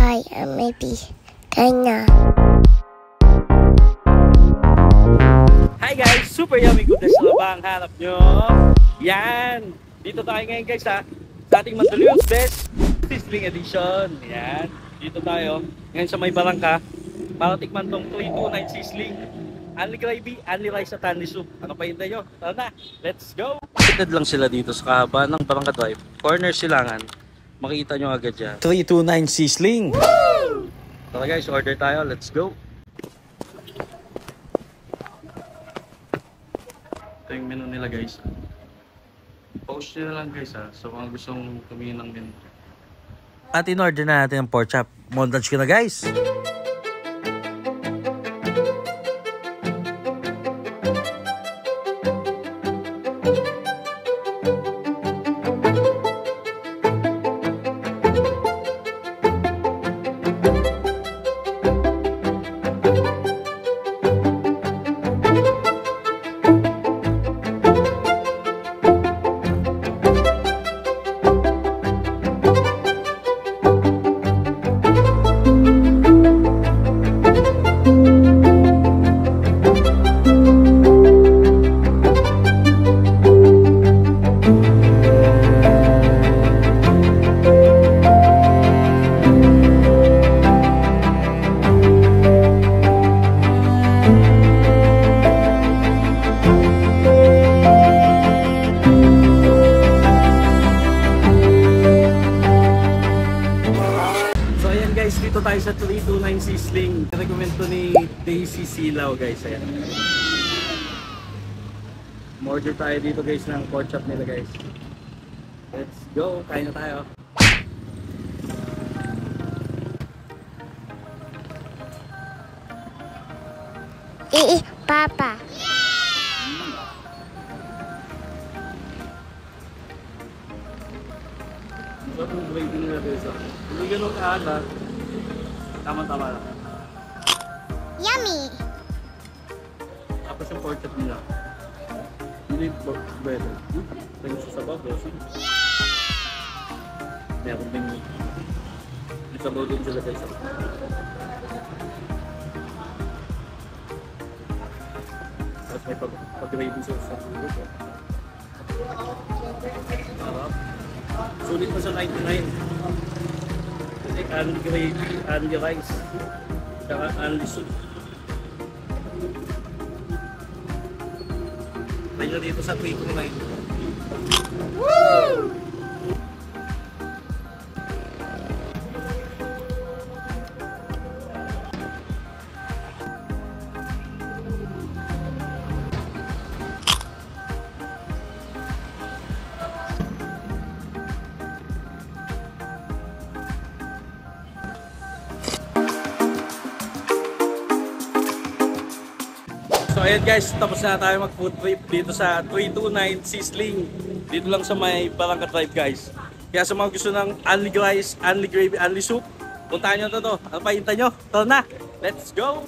Bye, maybe. Kanya. Hi guys! Super yummy goodness na ba ang hanap nyo? Yan! Dito tayo ngayon guys ha, sa ating Mandaluyong Best Sizzling Edition. Yan! Dito tayo ngayon sa may Balangka para tikman tong 329 Sizzling. Only gravy, only rice at only soup. Ano pa hintay nyo? Tara na! Let's go! Pitad lang sila dito sa kahaba ng Balangka Drive. Corner Silangan. Makita nyo agad yan. 329 Sizzling! Tara guys, order tayo. Let's go! Ito yung menu nila guys. Post nyo na lang guys ha. So kung gustong tumingin ng menu. At in-order na natin ang pork chop. Montage ko na guys! Dito tayo sa 329 Sizzling. Recommend to ni Daisy Silaw guys. Ayan. Order tayo dito guys ng pork chop nila guys. Let's go! Kain na tayo. Papa. So, itong gravy nila guys. Hindi ganun kaagad. Tama-tama lang. Yummy! Tapos yung pork chop nila. Hindi bread. Ito yung sasabaw. Meron din yung sabaw din sila guys. Tapos may pag-gravy sa sabaw. Sarap. Sulit pa sa 99. Kasi only gravy, only rice, saka only soup. Tayo dito sa 329. Woo! So ayan guys, tapos na tayo mag food trip dito sa 329 Sizzling. Dito lang sa may Balangka Drive guys. Kaya sa mga gusto ng only rice, only gravy, only soup, puntahan nyo to. Ano pa hintay nyo? Tara na! Let's go!